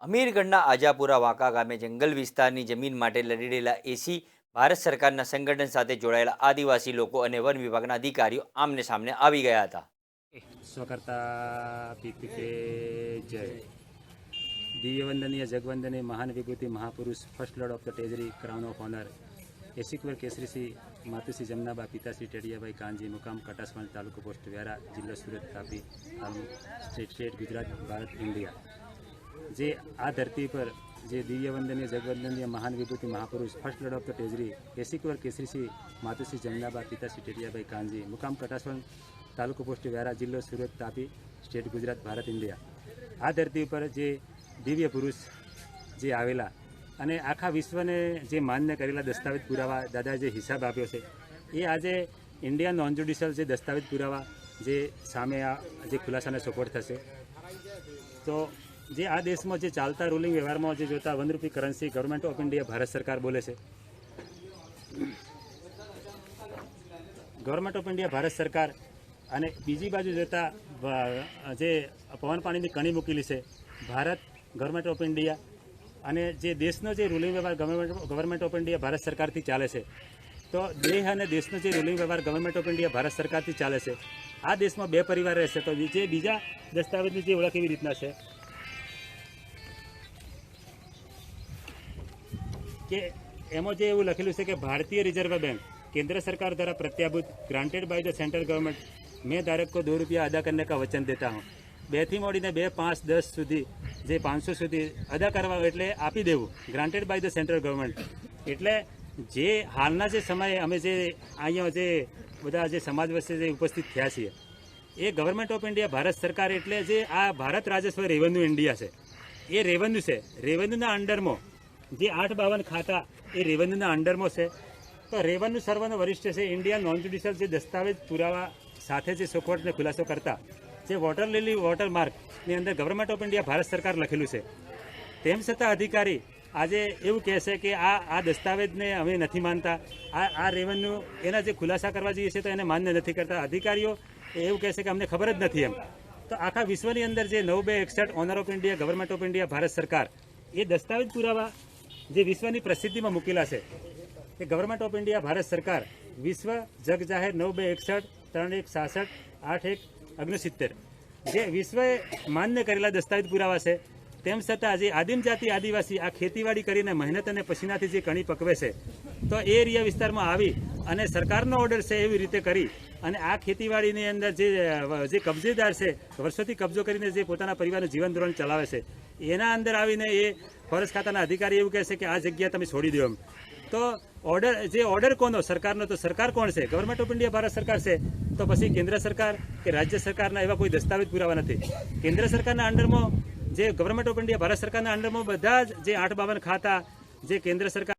અમીરગઢના આજાપુરા વાંકા ગામે જંગલ વિસ્તારની જમીન માટે લડી રહેલા એસી ભારત સરકારના સંગઠન સાથે જોડાયેલા આદિવાસી લોકો અને વન વિભાગના અધિકારીઓ આમને સામને આવી ગયા હતા. સ્વકર્તા પીતિકે જય. દિવ્યવંદનીય જગવંદનીય મહાન વિભૂતિ મહાપુરુષ first lord of the treasury crown of honour એસિકવર કેસરીસિંહ માતુશ્રી જમનાબા પિતાશ્રી ટેડિયાભાઈ કાનજી મુકામ કટાસવાણ તાલુકો પોસ્ટ વ્યારા જિલ્લો સુરત તાપી સ્ટેટ ગુજરાત ભારત ઇન્ડિયા. જે આ ધરતી પર જે દિવ્યવંદનીય જગવંદનીય મહાન વિભૂતિ મહાપુરુષ first lord of the treasury એસિકવર કેસરીસિંહ માતુશ્રી જમનાબા પિતાશ્રી ટેડિયાભાઈ કાનજી મુકામ કટાસવાણ તાલુકો પોસ્ટ વ્યારા જિલ્લો સુરત તાપી સ્ટેટ ગુજરાત ભારત ઇન્ડિયા. આ ધરતી ઉપર જે દિવ્ય પુરુષ જે આવેલા અને આખા વિશ્વને જે માન્ય કરેલા દસ્તાવેજ પુરાવા દાદા જે હિસાબ આપ્યો છે એ આજે ઇન્ડિયન નોન જ્યુડિશિયલ જે દસ્તાવેજ પુરાવા જે સામે આ જે ખુલાસાને સપોર્ટ થશે. તો જે આ દેશમાં જે ચાલતા રૂલિંગ વ્યવહારમાં જે જોતા ₹1 currency government of India Bharat સરકાર બોલે છે. ગવર્મેન્ટ ઓફ ઇન્ડિયા ભારત સરકાર અને બીજી બાજુ જોતા જે પવન પાણીની કણી મૂકેલી છે ભારત ગવર્મેન્ટ ઓફ ઇન્ડિયા અને જે દેશનો જે રૂલિંગ વ્યવહાર ગવર્મેન્ટ ઓફ ઇન્ડિયા ભારત સરકારથી ચાલે છે. તો દેશ અને દેશનો જે રૂલિંગ વ્યવહાર ગવર્મેન્ટ ઓફ ઇન્ડિયા ભારત સરકારથી ચાલે છે. આ દેશમાં બે પરિવાર રહેશે તો જે બીજા દસ્તાવેજની જે ઓળખ એવી રીતના છે કે એમાં જે એવું લખેલું છે કે ભારતીય રિઝર્વ બેંક केंद्र सरकार द्वारा प्रत्याभूत granted by the central government मैं धारक को ₹2 अदा करने का वचन देता हूँ. 2 થી મોડીને 2, 5, 10 સુધી જે 500 સુધી અદા કરવા એટલે આપી દેવું granted by the central government. એટલે જે હાલના જે સમયે અમે જે અહીંયા જે બધા જે સમાજ વચ્ચે જે ઉપસ્થિત થયા છીએ એ ગવર્મેન્ટ ઓફ ઇન્ડિયા ભારત સરકાર એટલે જે આ ભારત રાજસ્વ રેવન્યુ ઇન્ડિયા છે એ રેવન્યુ છે. રેવન્યુના અંડરમાં જે 852 ખાતા એ રેવન્યુના અંડરમાં છે. તો રેવન્યુ સર્વનો વરિષ્ઠ છે ઇન્ડિયન નોન જ્યુડિશિયલ જે દસ્તાવેજ પુરાવા સાથે જે સોખવટને ખુલાસો કરતા જે વોટર લીલી વોટર માર્કની અંદર ગવર્મેન્ટ ઓફ ઇન્ડિયા ભારત સરકાર લખેલું છે. તેમ છતાં અધિકારી આજે એવું કહે છે કે આ દસ્તાવેજને અમે નથી માનતા, આ રેવન્યુ એના જે ખુલાસા કરવા જઈએ છીએ તો એને માન્ય નથી કરતા. અધિકારીઓ એવું કહે છે કે અમને ખબર જ નથી એમ. તો આખા વિશ્વની અંદર જે 9261 honour of India government of India Bharat સરકાર એ દસ્તાવેજ પુરાવા જે વિશ્વની પ્રસિદ્ધિમાં મૂકેલા છે કે ગવર્મેન્ટ ઓફ ઇન્ડિયા ભારત સરકાર વિશ્વ જગ જાહેર 9261 3166 8169 જે વિશ્વએ માન્ય કરેલા દસ્તાવેજ પુરાવા છે. તેમ છતાં આજે આદિમ જાતિ આદિવાસી આ ખેતીવાડી કરીને મહેનત અને પસીનાથી જે કણી પકવે છે તો એ એરિયા વિસ્તારમાં આવી અને સરકારનો ઓર્ડર છે એવી રીતે કરી અને આ ખેતીવાડીની અંદર જે કબજેદાર છે વર્ષોથી કબજો કરીને જે પોતાના પરિવારનું જીવન ધોરણ ચલાવે છે એના અંદર આવીને એ ફોરેસ્ટ ખાતાના અધિકારી એવું કહે છે કે આ જગ્યા તમે છોડી દો એમ. તો ઓર્ડર કોનો? સરકારનો. તો સરકાર કોણ છે? ગવર્મેન્ટ ઓફ ઇન્ડિયા ભારત સરકાર છે. તો પછી કેન્દ્ર સરકાર કે રાજ્ય સરકારના એવા કોઈ દસ્તાવેજ પુરાવા નથી. કેન્દ્ર સરકારના અંડરમાં જે ગવર્મેન્ટ ઓફ ઇન્ડિયા ભારત સરકારના અંડરમાં બધા જ જે 852 ખાતા જે કેન્દ્ર સરકાર